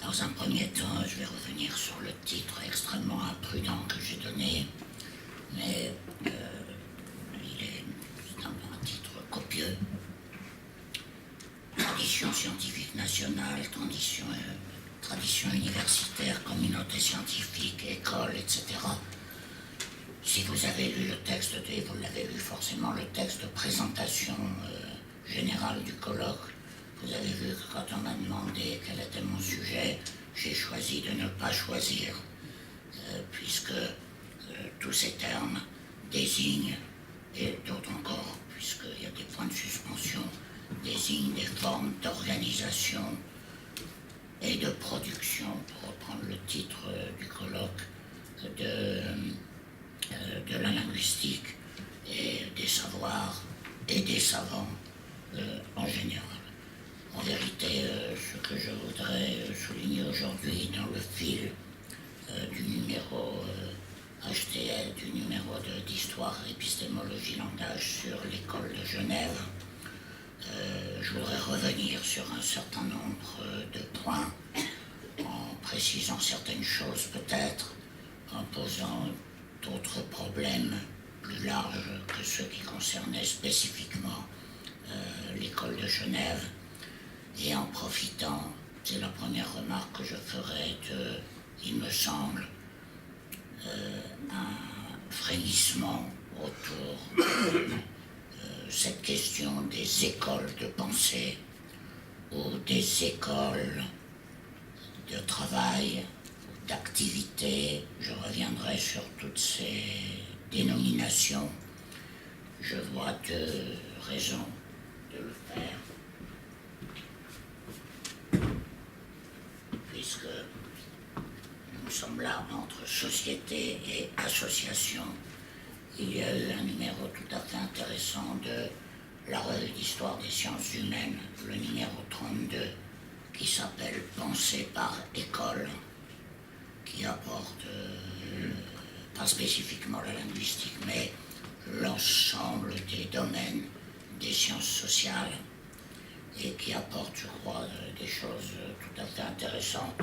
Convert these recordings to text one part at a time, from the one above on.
Dans un premier temps, je vais revenir sur le titre extrêmement imprudent que j'ai donné, mais c'est un titre copieux. Tradition scientifique nationale, tradition universitaire, communauté scientifique, école, etc. Si vous avez lu le texte, et vous l'avez lu forcément, le texte de présentation générale du colloque, vous avez vu que quand on m'a demandé quel était mon sujet, j'ai choisi de ne pas choisir, puisque tous ces termes désignent, et d'autres encore, puisqu'il y a des points de suspension, désignent des formes d'organisation et de production, pour reprendre le titre du colloque, de la linguistique et des savoirs et des savants en général. En vérité, ce que je voudrais souligner aujourd'hui dans le fil du numéro HTL, du numéro d'histoire, épistémologie, langage sur l'école de Genève, je voudrais revenir sur un certain nombre de points, en précisant certaines choses peut-être, en posant d'autres problèmes plus larges que ceux qui concernaient spécifiquement l'école de Genève, et en profitant, c'est la première remarque que je ferai, il me semble, un frémissement autour de cette question des écoles de pensée ou des écoles de travail, d'activité. Je reviendrai sur toutes ces dénominations. Je vois deux raisons de le faire. Puisque nous sommes là entre société et association, il y a eu un numéro tout à fait intéressant de la revue d'histoire des sciences humaines, le numéro 32, qui s'appelle « Pensée par école », qui apporte, pas spécifiquement la linguistique, mais l'ensemble des domaines des sciences sociales, et qui apporte, je crois, des choses tout à fait intéressantes.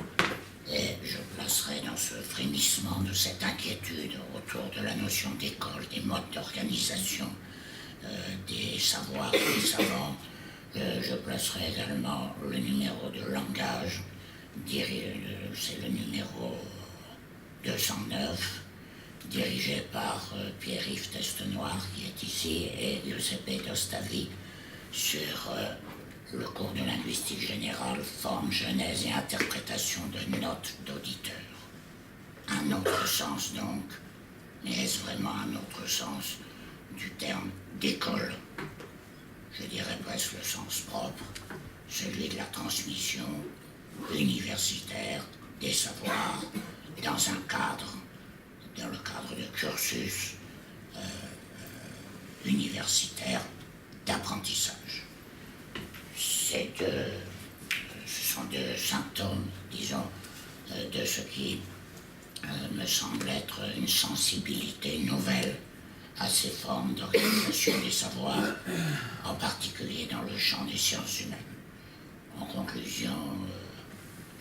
Et je placerai dans ce frémissement de cette inquiétude autour de la notion d'école, des modes d'organisation, des savoirs, des savants. Je placerai également le numéro de langage, c'est le numéro 209, dirigé par Pierre-Yves Testenoir, qui est ici, et Giuseppe Dostavi, sur le cours de linguistique générale, forme, genèse et interprétation de notes d'auditeurs. Un autre sens donc, mais est-ce vraiment un autre sens du terme d'école? Je dirais presque le sens propre, celui de la transmission universitaire des savoirs dans un cadre, dans le cadre de cursus universitaire d'apprentissage. Ce sont deux symptômes, disons, de ce qui me semble être une sensibilité nouvelle à ces formes d'organisation des savoirs, en particulier dans le champ des sciences humaines. En conclusion,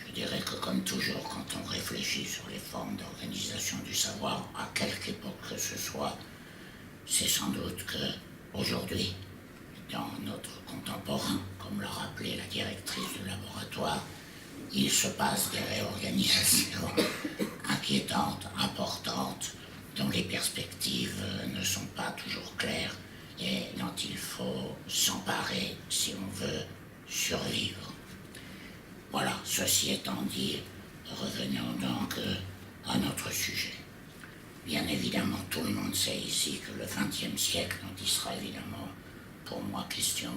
je dirais que comme toujours, quand on réfléchit sur les formes d'organisation du savoir, à quelque époque que ce soit, c'est sans doute qu'aujourd'hui, dans notre contemporain, comme l'a rappelé la directrice du laboratoire, il se passe des réorganisations inquiétantes, importantes, dont les perspectives ne sont pas toujours claires et dont il faut s'emparer si on veut survivre. Voilà, ceci étant dit, revenons donc à notre sujet. Bien évidemment, tout le monde sait ici que le XXe siècle, dont il sera évidemment pour moi question,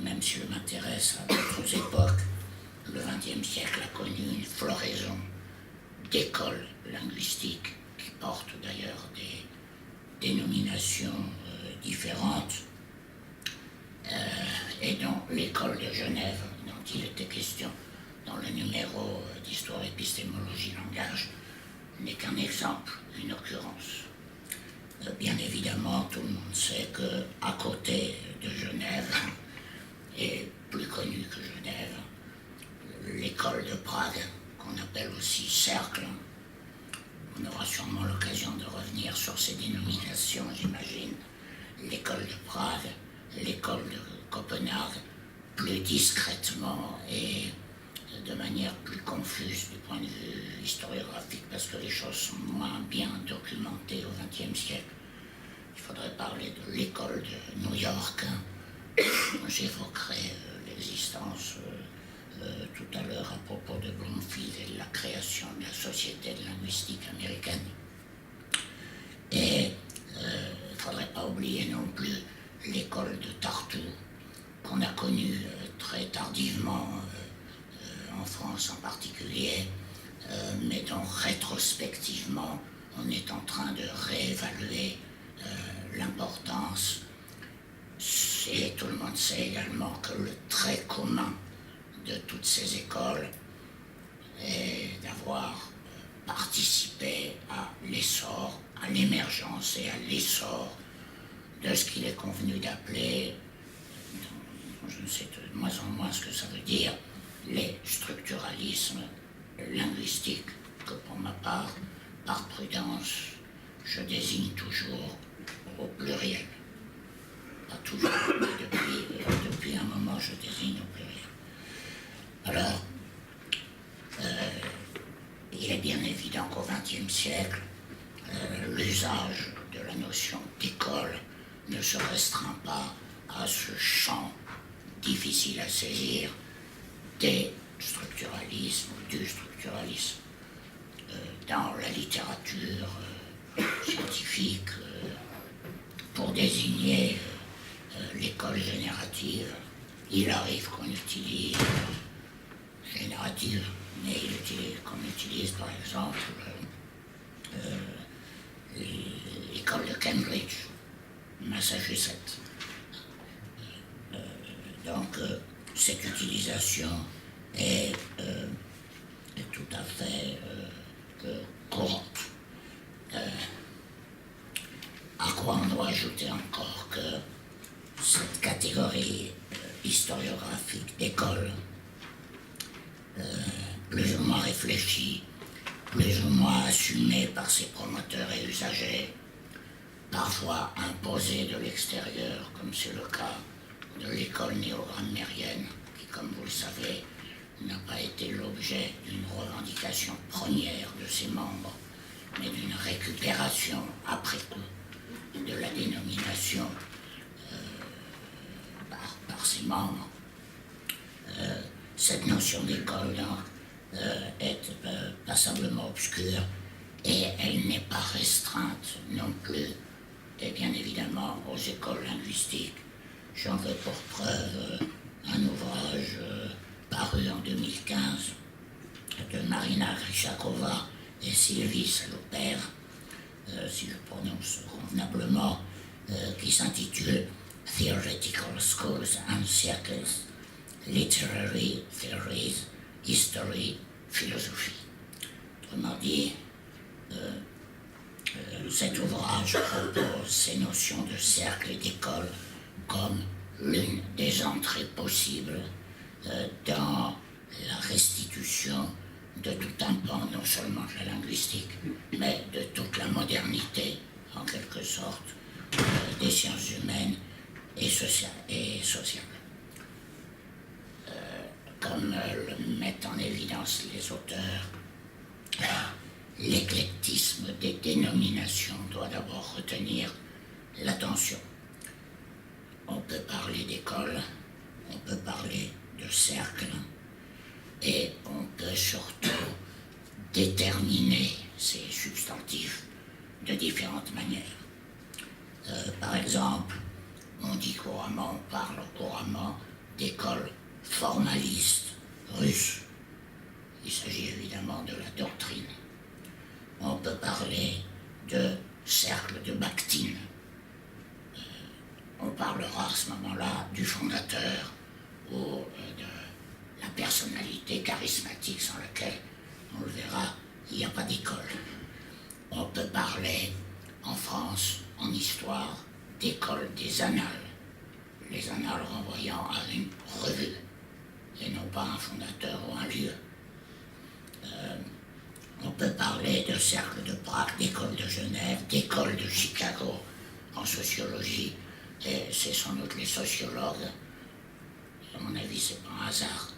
même si je m'intéresse à d'autres époques, le XXe siècle a connu une floraison d'écoles linguistiques qui portent d'ailleurs des dénominations différentes, et dont l'école de Genève, dont il était question dans le numéro d'histoire, épistémologie, langage, n'est qu'un exemple, une occurrence. Bien évidemment, tout le monde sait qu'à côté de Genève, et plus connu que Genève, l'école l'école de Prague, qu'on appelle aussi Cercle. On aura sûrement l'occasion de revenir sur ces dénominations, j'imagine. L'école de Prague, l'école de Copenhague, plus discrètement et de manière plus confuse du point de vue historiographique, parce que les choses sont moins bien documentées au XXe siècle. Il faudrait parler de l'école de New York. J'évoquerai l'existence tout à l'heure à propos de Bloomfield et de la création de la Société de linguistique américaine. Et il ne faudrait pas oublier non plus l'école de Tartu, qu'on a connue très tardivement en France en particulier, mais dont rétrospectivement on est en train de réévaluer l'importance. Et tout le monde sait également que le trait commun de toutes ces écoles est d'avoir participé à l'essor, à l'émergence et à l'essor de ce qu'il est convenu d'appeler, je ne sais de moins en moins ce que ça veut dire, les structuralismes linguistiques, que pour ma part, par prudence, je désigne toujours au pluriel. Pas toujours, mais depuis un moment, je désigne au pluriel. Alors, il est bien évident qu'au XXe siècle, l'usage de la notion d'école ne se restreint pas à ce champ difficile à saisir des structuralismes ou du structuralisme. Dans la littérature scientifique, pour désigner l'école générative, il arrive qu'on utilise générative, mais qu'on utilise par exemple l'école de Cambridge, Massachusetts. Donc cette utilisation est tout à fait courante. À quoi on doit ajouter encore que cette catégorie historiographique d'école, plus ou moins réfléchie, plus ou moins assumée par ses promoteurs et usagers, parfois imposée de l'extérieur, comme c'est le cas de l'école néo-grammairienne, qui, comme vous le savez, n'a pas été l'objet d'une revendication première de ses membres, mais d'une récupération après coup de la dénomination par ses membres. Cette notion d'école est passablement obscure et elle n'est pas restreinte non plus, et bien évidemment, aux écoles linguistiques. J'en veux pour preuve un ouvrage paru en 2015 de Marina Grishakova et Sylvie Salopère, si je prononce convenablement, qui s'intitule Theoretical Schools and Circles, Literary Theories, History, Philosophy. Autrement dit, cet ouvrage propose ces notions de cercle et d'école comme l'une des entrées possibles dans la restitution de tout un pan, non seulement de la linguistique, mais de toute la modernité, en quelque sorte, des sciences humaines et sociales. Comme le mettent en évidence les auteurs, l'éclectisme des dénominations doit d'abord retenir l'attention. On peut parler d'école, on peut parler de cercle, et on peut surtout déterminer ces substantifs de différentes manières. Par exemple, on dit couramment, on parle couramment d'école formaliste russe. Il s'agit évidemment de la doctrine. On peut parler de cercle de Bakhtin. On parlera à ce moment-là du fondateur ou de la personnalité charismatique sans laquelle, on le verra, il n'y a pas d'école. On peut parler en France, en histoire, d'école des annales. Les annales renvoyant à une revue et non pas un fondateur ou un lieu. peut parler de cercle de Prague, d'école de Genève, d'école de Chicago en sociologie, et c'est sans doute les sociologues, à mon avis c'est pas un hasard,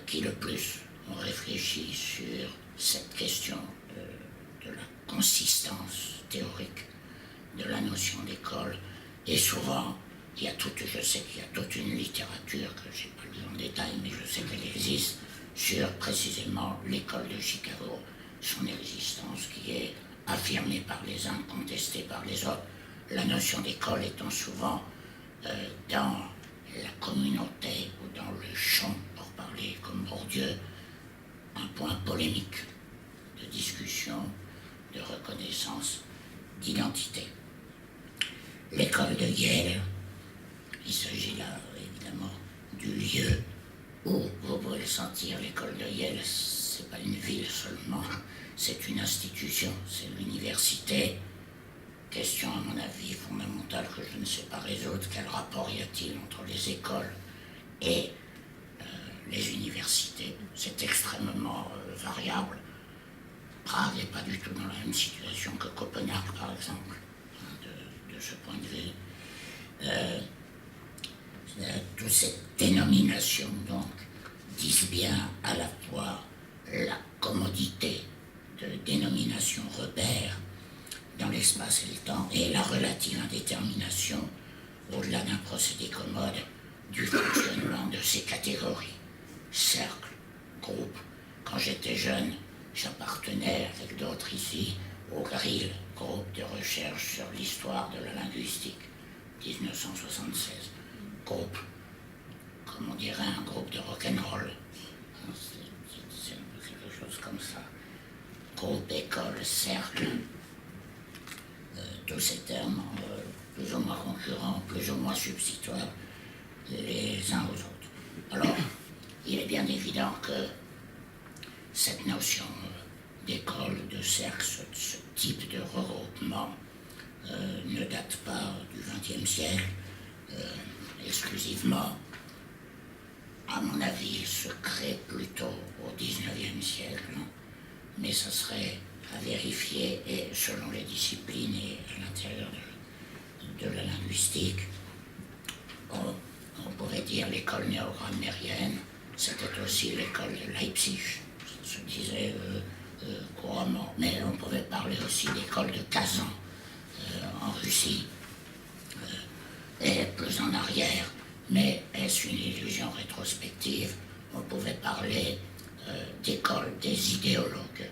qui le plus ont réfléchi sur cette question de la consistance théorique de la notion d'école. Et souvent, je sais qu'il y a toute une littérature que je n'ai pas lue en détail, mais je sais qu'elle existe sur précisément l'école de Chicago, son existence qui est affirmée par les uns, contestée par les autres. La notion d'école étant souvent dans la communauté ou dans le champ, pour parler comme Bourdieu, un point polémique de discussion, de reconnaissance, d'identité. L'école de Yale, il s'agit là évidemment du lieu où vous pouvez le sentir, l'école de Yale, c'est pas une ville seulement, c'est une institution, c'est l'université. Question à mon avis fondamentale que je ne sais pas résoudre, quel rapport y a-t-il entre les écoles et les universités? C'est extrêmement variable. Prague n'est pas du tout dans la même situation que Copenhague, par exemple, de ce point de vue. Toutes ces dénominations, donc, disent bien à la fois la commodité de dénomination repère dans l'espace et le temps et la relative indétermination, au-delà d'un procédé commode, du fonctionnement de ces catégories. Cercle, groupe. Quand j'étais jeune, j'appartenais avec d'autres ici au GRIL, groupe de recherche sur l'histoire de la linguistique, 1976. Groupe, comme on dirait un groupe de rock'n'roll. C'est quelque chose comme ça. Groupe, école, cercle, tous ces termes plus ou moins concurrents, plus ou moins substituables les uns aux autres. Alors, il est bien évident que cette notion d'école, de cercle, ce type de regroupement ne date pas du XXe siècle exclusivement. À mon avis, il se crée plutôt au XIXe siècle, mais ça serait à vérifier, et selon les disciplines et à l'intérieur de la linguistique, on pourrait dire l'école néo-grammairienne, c'était aussi l'école de Leipzig, ça se disait couramment, mais on pouvait parler aussi d'école de Kazan en Russie, et plus en arrière, mais est-ce une illusion rétrospective? On pouvait parler d'école des idéologues.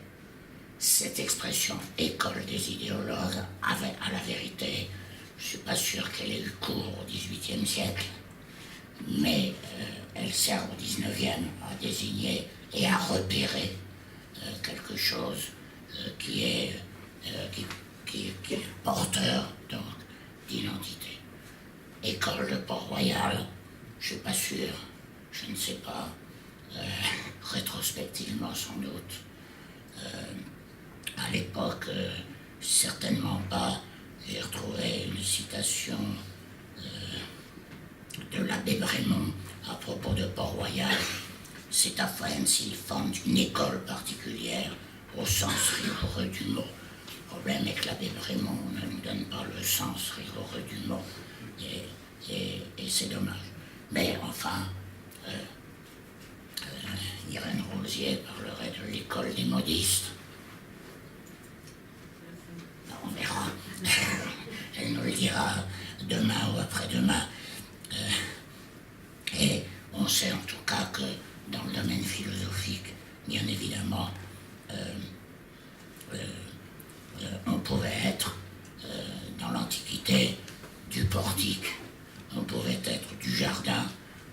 Cette expression école des idéologues avait, à la vérité, je ne suis pas sûr qu'elle ait eu cours au XVIIIe siècle, mais elle sert au XIXe à désigner et à repérer quelque chose qui est porteur donc d'identité. École de Port-Royal, je ne suis pas sûr, je ne sais pas, rétrospectivement sans doute. À l'époque, certainement pas. J'ai retrouvé une citation de l'abbé Brémond à propos de Port-Royal. C'est à Fresnes s'il fonde une école particulière au sens rigoureux du mot. Le problème est que l'abbé Brémond ne nous donne pas le sens rigoureux du mot. Et c'est dommage. Mais enfin, Irène Rosier parlerait de l'école des modistes. On verra. Elle nous le dira demain ou après-demain. Et on sait en tout cas que dans le domaine philosophique, bien évidemment, on pouvait être dans l'Antiquité du portique, on pouvait être du jardin,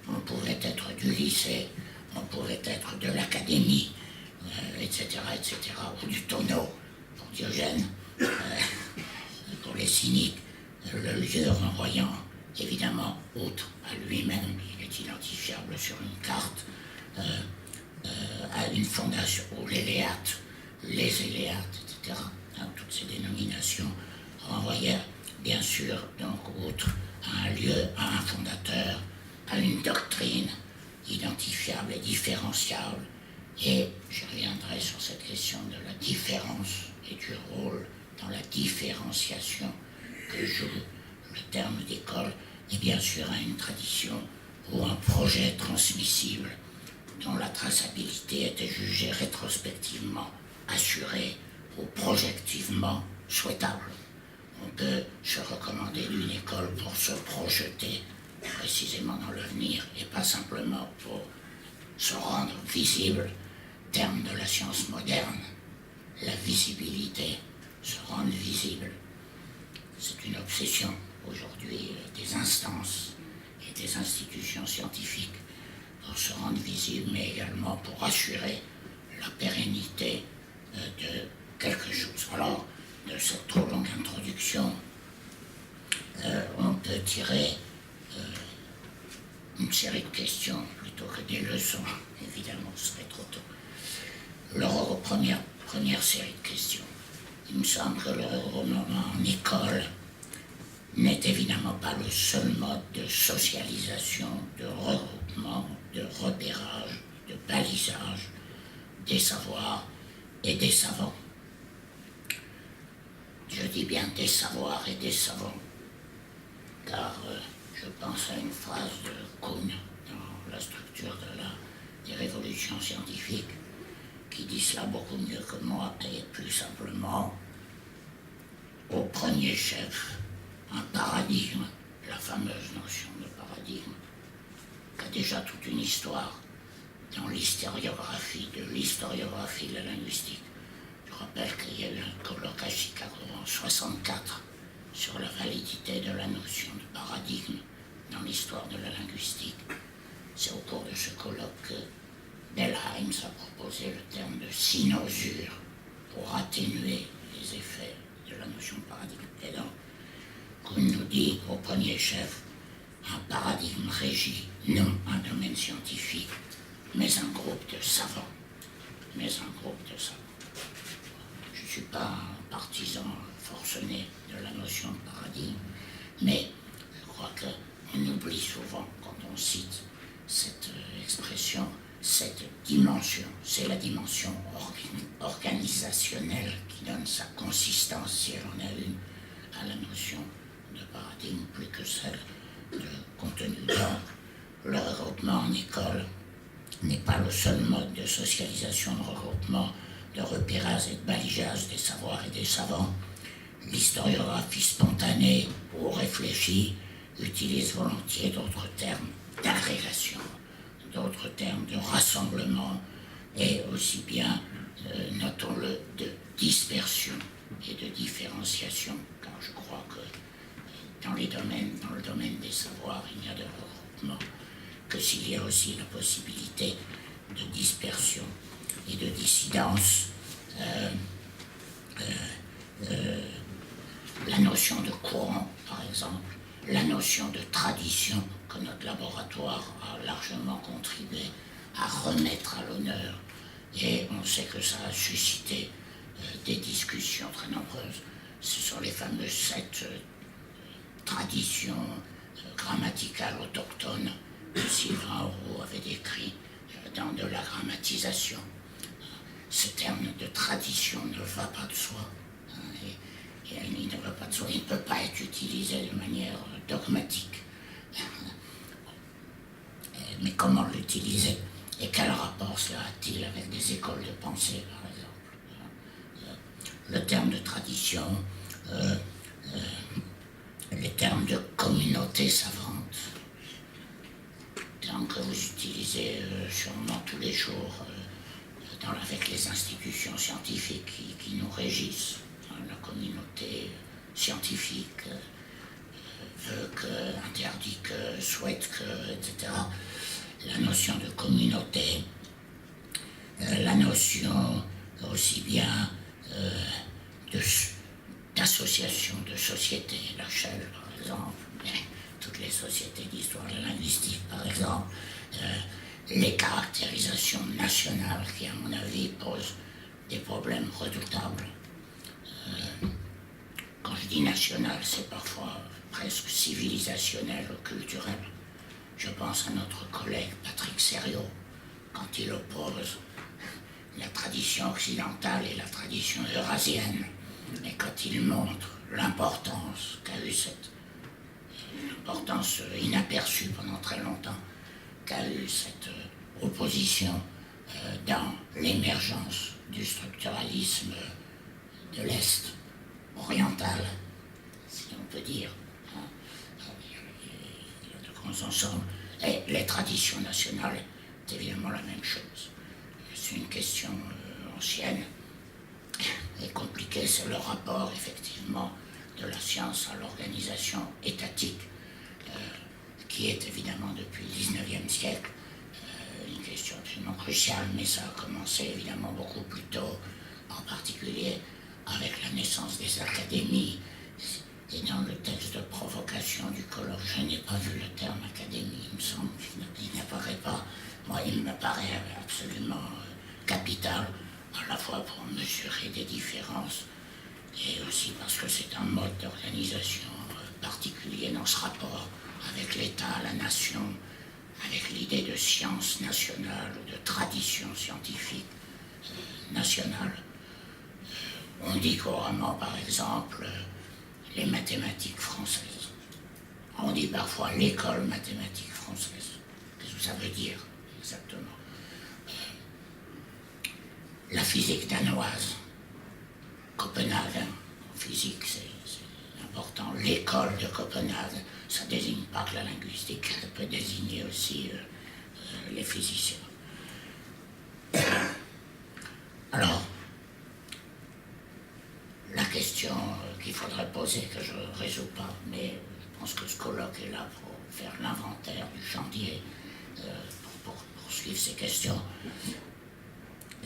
on pouvait être du lycée, on pouvait être de l'académie, etc., ou du tonneau, pour Diogène, pour les cyniques, le lieu renvoyant évidemment outre à lui-même, il est identifiable sur une carte, à une fondation, ou l'Éléate, les Éléates, etc., toutes ces dénominations renvoyaient bien sûr donc outre à un lieu, à un fondateur, à une doctrine identifiable et différenciable, Et je reviendrai sur cette question de la différence et du rôle dans la différenciation que joue le terme d'école, et bien sûr à une tradition ou un projet transmissible dont la traçabilité était jugée rétrospectivement assurée ou projectivement souhaitable. On peut se recommander d'une école pour se projeter précisément dans l'avenir et pas simplement pour se rendre visible, terme de la science moderne, la visibilité, se rendre visible. C'est une obsession aujourd'hui des instances et des institutions scientifiques pour se rendre visible, mais également pour assurer la pérennité de quelque chose. Alors, de cette trop longue introduction, on peut tirer une série de questions plutôt que des leçons. Évidemment, ce serait trop tôt. Première série de questions. Il me semble que le regroupement en école n'est évidemment pas le seul mode de socialisation, de regroupement, de repérage, de balisage des savoirs et des savants. Je dis bien des savoirs et des savants, car je pense à une phrase de Kuhn dans la structure des révolutions scientifiques, qui dit cela beaucoup mieux que moi, et plus simplement, au premier chef, un paradigme, la fameuse notion de paradigme, qui a déjà toute une histoire dans l'historiographie de la linguistique. Je rappelle qu'il y a eu un colloque à Chicago en 1964 sur la validité de la notion de paradigme dans l'histoire de la linguistique. C'est au cours de ce colloque que Bellheims a proposé le terme de cynosure pour atténuer les effets de la notion de paradigme. Et donc, Kuhn nous dit au premier chef, un paradigme régit non un domaine scientifique, mais un groupe de savants. Je ne suis pas un partisan forcené de la notion de paradigme, mais je crois qu'on oublie souvent, quand on cite cette expression, cette dimension. C'est la dimension organisationnelle qui donne sa consistance, si elle en a une, à la notion de paradigme, plus que celle de contenu. Donc, le regroupement en école n'est pas le seul mode de socialisation, de regroupement, de repérage et de balisage des savoirs et des savants. L'historiographie spontanée ou réfléchie utilise volontiers d'autres termes d'agrégation, d'autres termes de rassemblement et aussi bien, notons-le, de dispersion et de différenciation, car je crois que dans le domaine des savoirs, il n'y a de regroupement que s'il y a aussi la possibilité de dispersion et de dissidence. La notion de courant, par exemple, la notion de tradition que notre laboratoire a largement contribué à remettre à l'honneur, et on sait que ça a suscité des discussions très nombreuses. Ce sont les fameuses 7 traditions grammaticales autochtones que Sylvain Auroux avait décrit dans de la grammatisation. Ce terme de tradition ne va pas de soi. Et il ne va pas de soi. Il ne peut pas être utilisé de manière dogmatique. Mais comment l'utiliser? Et quel rapport cela a-t-il avec des écoles de pensée, par exemple? Le terme de tradition, les termes de communauté savante, termes que vous utilisez sûrement tous les jours avec les institutions scientifiques qui nous régissent. La communauté scientifique veut que, interdit que, souhaite que, etc. La notion de communauté, la notion aussi bien d'association, de société, la Shell par exemple, mais toutes les sociétés d'histoire de la linguistique par exemple, les caractérisations nationales qui à mon avis posent des problèmes redoutables. Quand je dis national, c'est parfois presque civilisationnel ou culturel. Je pense à notre collègue Patrick Sériaux, quand il oppose la tradition occidentale et la tradition eurasienne. Et quand il montre l'importance qu'a eu cette importance inaperçue pendant très longtemps, qu'a eu cette opposition dans l'émergence du structuralisme de l'Est oriental, si on peut dire, hein, il y a de grands ensembles, et les traditions nationales, c'est évidemment la même chose. C'est une question ancienne et compliquée, c'est le rapport effectivement de la science à l'organisation étatique, qui est évidemment depuis le XIXe siècle une question absolument cruciale, mais ça a commencé évidemment beaucoup plus tôt, en particulier avec la naissance des académies. Et dans le texte de provocation du colloque, je n'ai pas vu le terme académie, il me semble, il n'apparaît pas. Moi, il me paraît absolument capital, à la fois pour mesurer des différences, et aussi parce que c'est un mode d'organisation particulier dans ce rapport avec l'État, la nation, avec l'idée de science nationale ou de tradition scientifique nationale. On dit couramment, par exemple, les mathématiques françaises. On dit parfois l'école mathématique française. Qu'est-ce que ça veut dire exactement? La physique danoise, Copenhague, en physique c'est important. L'école de Copenhague, ça désigne pas que la linguistique, ça peut désigner aussi les physiciens. Alors, la question qu'il faudrait poser, que je ne résous pas, mais je pense que ce colloque est là pour faire l'inventaire du chantier, pour poursuivre ces questions.